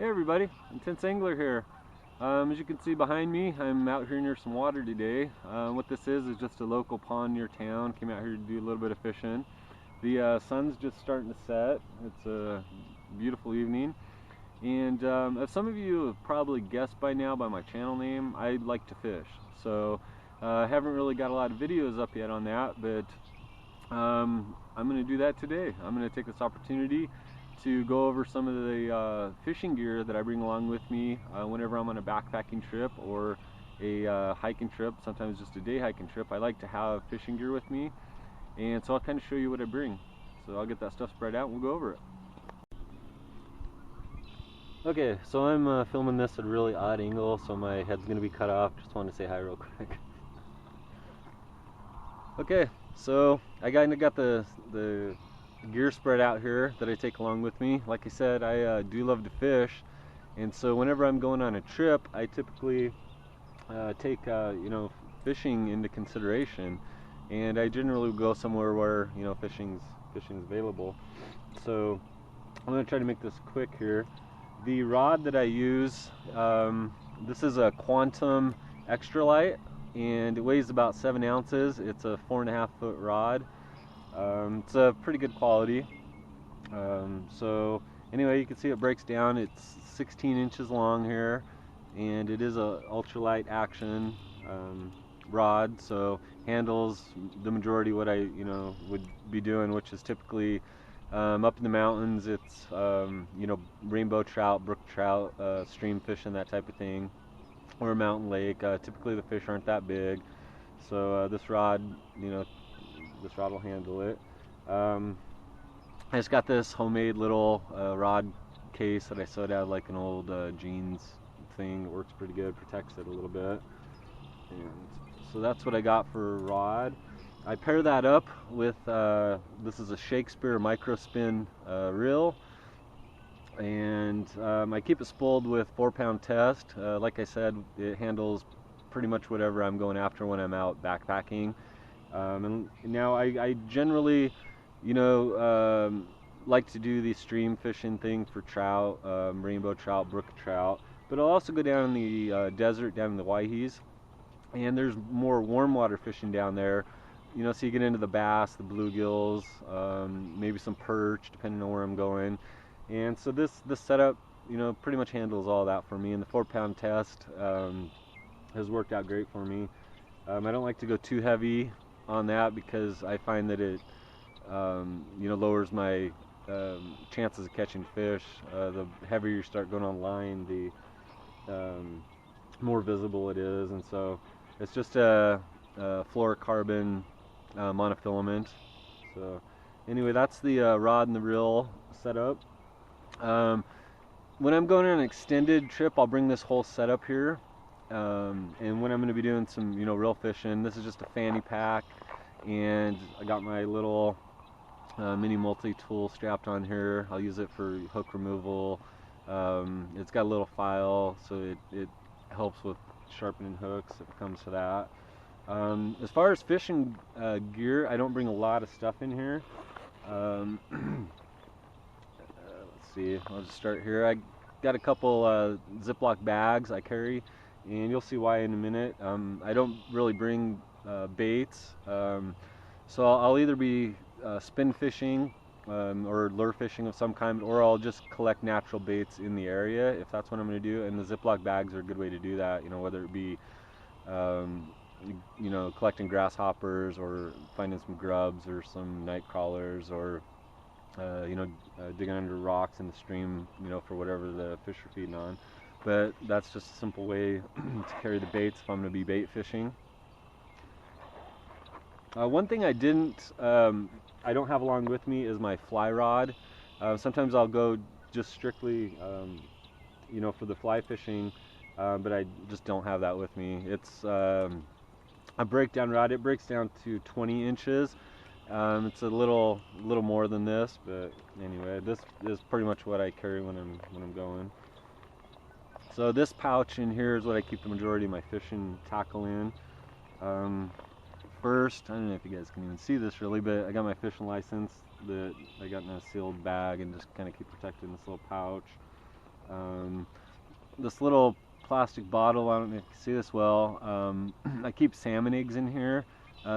Hey everybody, Intense Angler here. As you can see behind me, I'm out here near some water today. What this is just a local pond near town. Came out here to do a little bit of fishing. The sun's just starting to set. It's a beautiful evening. And as some of you have probably guessed by now by my channel name, I like to fish. So I haven't really got a lot of videos up yet on that, but I'm going to do that today. I'm going to take this opportunity to go over some of the fishing gear that I bring along with me whenever I'm on a backpacking trip or a hiking trip, sometimes just a day hiking trip. I like to have fishing gear with me, and so I'll kind of show you what I bring. So I'll get that stuff spread out and we'll go over it. Okay, so I'm filming this at a really odd angle, so my head's going to be cut off. Just wanted to say hi real quick. Okay, so I got the gear spread out here that I take along with me. Like I said, I do love to fish, and so whenever I'm going on a trip, I typically take you know, fishing into consideration, and I generally go somewhere where, you know, fishing's available. So I'm going to try to make this quick here. The rod that I use, this is a Quantum Xtra-Lite, and it weighs about 7 ounces. It's a 4.5 foot rod. It's a pretty good quality. So anyway, you can see it breaks down. It's 16 inches long here, and it is a ultralight action rod, so handles the majority what I would be doing, which is typically up in the mountains. It's you know, rainbow trout, brook trout, stream fishing, that type of thing, or a mountain lake. Typically the fish aren't that big, so this rod, you know, this rod will handle it. I just got this homemade little rod case that I sewed out of like an old jeans thing. It works pretty good, protects it a little bit. And so that's what I got for a rod. I pair that up with, this is a Shakespeare micro spin reel, and I keep it spooled with 4-pound test. Like I said, it handles pretty much whatever I'm going after when I'm out backpacking. And now I generally, you know, like to do the stream fishing thing for trout, rainbow trout, brook trout, but I'll also go down in the desert, down in the Waihees, and there's more warm water fishing down there, you know, so you get into the bass, the bluegills, maybe some perch, depending on where I'm going. And so this setup, you know, pretty much handles all that for me, and the 4-pound test has worked out great for me. I don't like to go too heavy on that because I find that it you know, lowers my chances of catching fish. The heavier you start going on line, the more visible it is, and so it's just a fluorocarbon monofilament. So anyway, that's the rod and the reel setup. When I'm going on an extended trip, I'll bring this whole setup here, and when I'm going to be doing some, you know, reel fishing, this is just a Fanny pack, and I got my little mini multi-tool strapped on here. I'll use it for hook removal. It's got a little file, so it helps with sharpening hooks if it comes to that. As far as fishing gear, I don't bring a lot of stuff in here. Let's see, I'll just start here. I got a couple Ziploc bags I carry, and you'll see why in a minute. I don't really bring baits, so I'll either be spin fishing or lure fishing of some kind, or I'll just collect natural baits in the area if that's what I'm going to do, and the Ziploc bags are a good way to do that, you know, whether it be you know, collecting grasshoppers or finding some grubs or some night crawlers, or you know, digging under rocks in the stream, you know, for whatever the fish are feeding on. But that's just a simple way to carry the baits if I'm going to be bait fishing. One thing I don't have along with me is my fly rod. Sometimes I'll go just strictly, you know, for the fly fishing, but I just don't have that with me. It's a breakdown rod. It breaks down to 20 inches. It's a little more than this, but anyway, this is pretty much what I carry when I'm going. So this pouch in here is what I keep the majority of my fishing tackle in. First, I don't know if you guys can even see this really, but I got my fishing license that I got in a sealed bag and just kind of keep protected in this little pouch. This little plastic bottle, I don't know if you can see this well, I keep salmon eggs in here.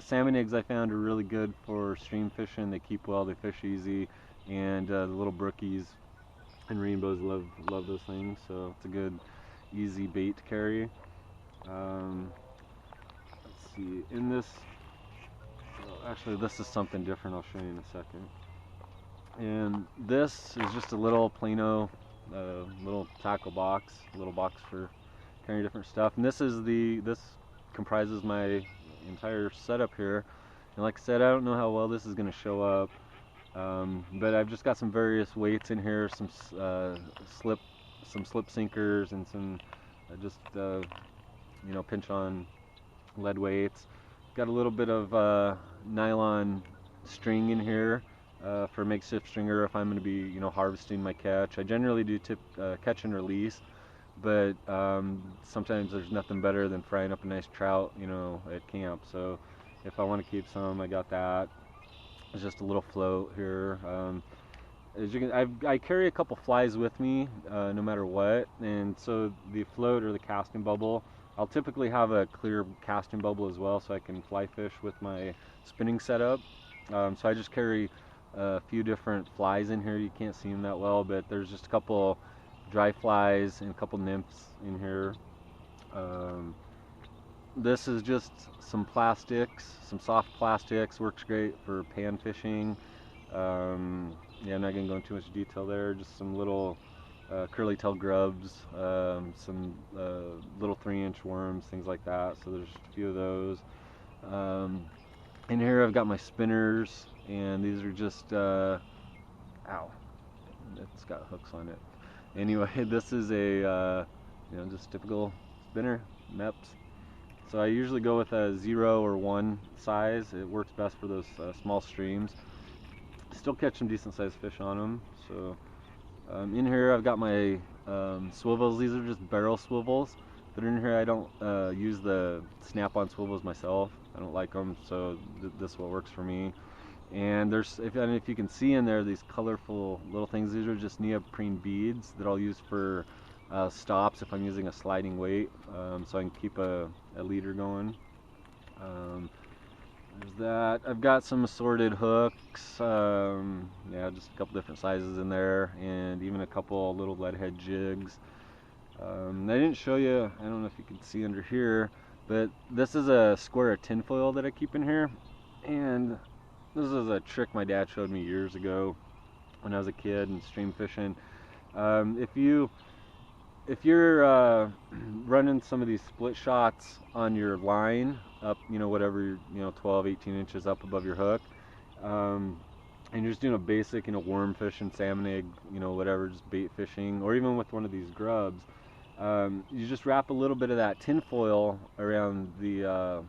Salmon eggs I found are really good for stream fishing. They keep well, they fish easy, and the little brookies and rainbows love those things, so it's a good easy bait to carry. Let's see, in this, actually this is something different, I'll show you in a second. And this is just a little Plano little tackle box, a little box for carrying different stuff. And this comprises my entire setup here. And like I said, I don't know how well this is going to show up, but I've just got some various weights in here, some slip sinkers, and some you know, pinch on lead weights. Got a little bit of nylon string in here for a makeshift stringer if I'm going to be, you know, harvesting my catch. I generally do catch and release, but sometimes there's nothing better than frying up a nice trout, you know, at camp. So if I want to keep some, I got that. It's just a little float here. As you can, I carry a couple flies with me no matter what, and so the float or the casting bubble, I'll typically have a clear casting bubble as well, so I can fly fish with my spinning setup. So I just carry a few different flies in here. You can't see them that well, but there's just a couple dry flies and a couple nymphs in here. This is just some plastics, some soft plastics. Works great for pan fishing. Yeah, I'm not going to go into too much detail there. Just some little curly tail grubs, some little 3-inch worms, things like that. So there's a few of those. In here I've got my spinners, and these are just, ow, it's got hooks on it. Anyway, this is a, you know, just typical spinner, Mepps. So I usually go with a 0 or 1 size. It works best for those small streams. Still catch some decent sized fish on them. So in here I've got my swivels. These are just barrel swivels. But in here I don't use the snap-on swivels myself. I don't like them, so this is what works for me. And there's, if you can see in there, these colorful little things. These are just neoprene beads that I'll use for stops if I'm using a sliding weight, so I can keep a leader going. There's that. I've got some assorted hooks, yeah, just a couple different sizes in there, and even a couple little lead head jigs. I didn't show you, I don't know if you can see under here, but this is a square of tinfoil that I keep in here, and this is a trick my dad showed me years ago when I was a kid and stream fishing. If you're running some of these split shots on your line up, you know, whatever, you know, 12, 18 inches up above your hook, and you're just doing a basic, you know, worm fishing, salmon egg, you know, whatever, just bait fishing, or even with one of these grubs, you just wrap a little bit of that tin foil around the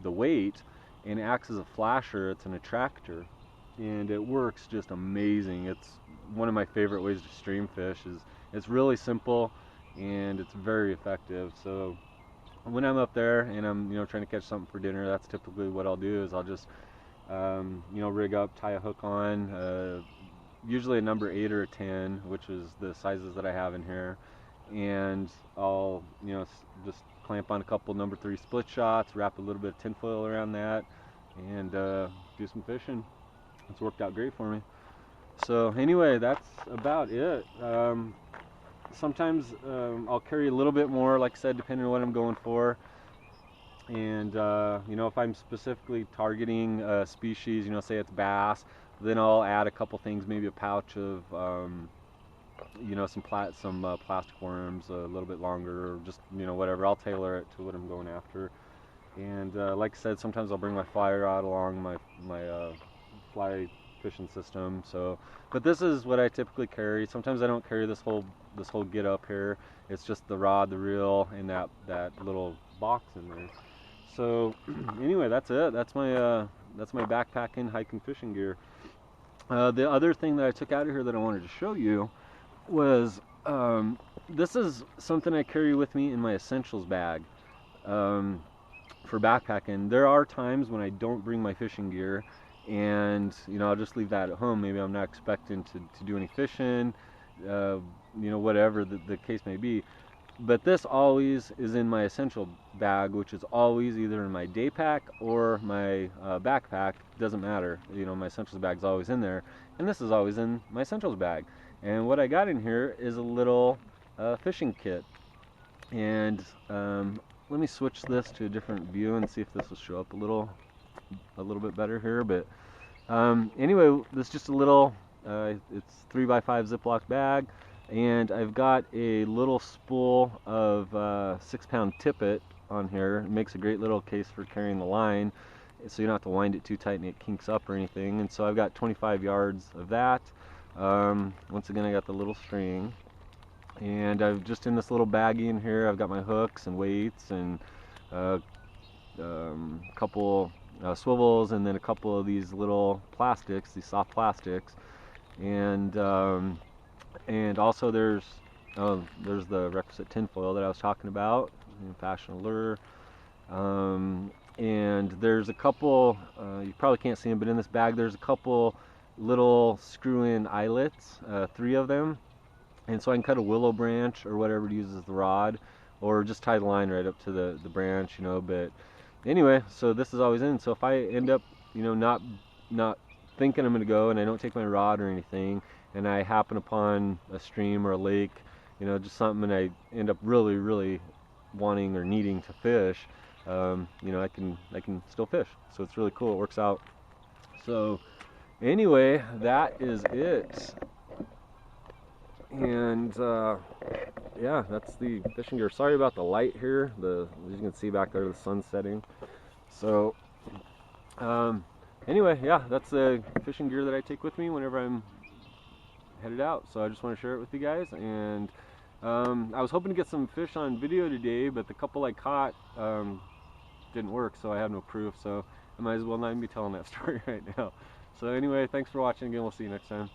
weight, and it acts as a flasher. It's an attractor, and it works just amazing. It's one of my favorite ways to stream fish. It's really simple and it's very effective. So when I'm up there and I'm, you know, trying to catch something for dinner, that's typically what I'll do. Is I'll just you know, rig up, tie a hook on, usually a number 8 or a 10, which is the sizes that I have in here, and I'll, you know, just clamp on a couple number 3 split shots, wrap a little bit of tinfoil around that, and do some fishing. It's worked out great for me. So anyway, that's about it. Sometimes I'll carry a little bit more, like I said, depending on what I'm going for. And you know, if I'm specifically targeting a species, you know, say it's bass, then I'll add a couple things, maybe a pouch of you know, some plastic worms, a little bit longer, or just, you know, whatever. I'll tailor it to what I'm going after. And like I said, sometimes I'll bring my fly rod along, my fly fishing system. So, but this is what I typically carry. Sometimes I don't carry this whole get up here. It's just the rod, the reel, and that little box in there. So anyway, that's it. That's my backpacking, hiking, fishing gear. The other thing that I took out of here that I wanted to show you was this is something I carry with me in my essentials bag for backpacking. There are times when I don't bring my fishing gear, and you know, I'll just leave that at home. Maybe I'm not expecting to do any fishing, you know, whatever the case may be. But this always is in my essential bag, which is always either in my day pack or my backpack. Doesn't matter, you know, my essentials bag is always in there, and this is always in my essentials bag. And what I got in here is a little fishing kit. And let me switch this to a different view and see if this will show up a little bit better here. But anyway, this is just a little, it's 3x5 Ziploc bag, and I've got a little spool of 6-pound tippet on here. It makes a great little case for carrying the line, so you don't have to wind it too tight and it kinks up or anything. And so I've got 25 yards of that. Once again, I got the little string, and I've just in this little baggie in here, I've got my hooks and weights and a couple swivels, and then a couple of these little plastics, these soft plastics, and also there's the requisite tinfoil that I was talking about, fashion lure, and there's a couple, you probably can't see them, but in this bag there's a couple little screw-in eyelets, 3 of them, and so I can cut a willow branch or whatever to use as the rod, or just tie the line right up to the branch, you know. But anyway, so this is always in. So if I end up, you know, not thinking I'm going to go and I don't take my rod or anything, and I happen upon a stream or a lake, you know, just something, and I end up really wanting or needing to fish, you know, I can still fish. So it's really cool. It works out. So anyway, that is it. And yeah, that's the fishing gear. Sorry about the light here. As you can see back there, the sun's setting. So anyway, yeah, that's the fishing gear that I take with me whenever I'm headed out. So I just want to share it with you guys. And I was hoping to get some fish on video today, but the couple I caught didn't work, so I have no proof. So I might as well not even be telling that story right now. So anyway, thanks for watching again. We'll see you next time.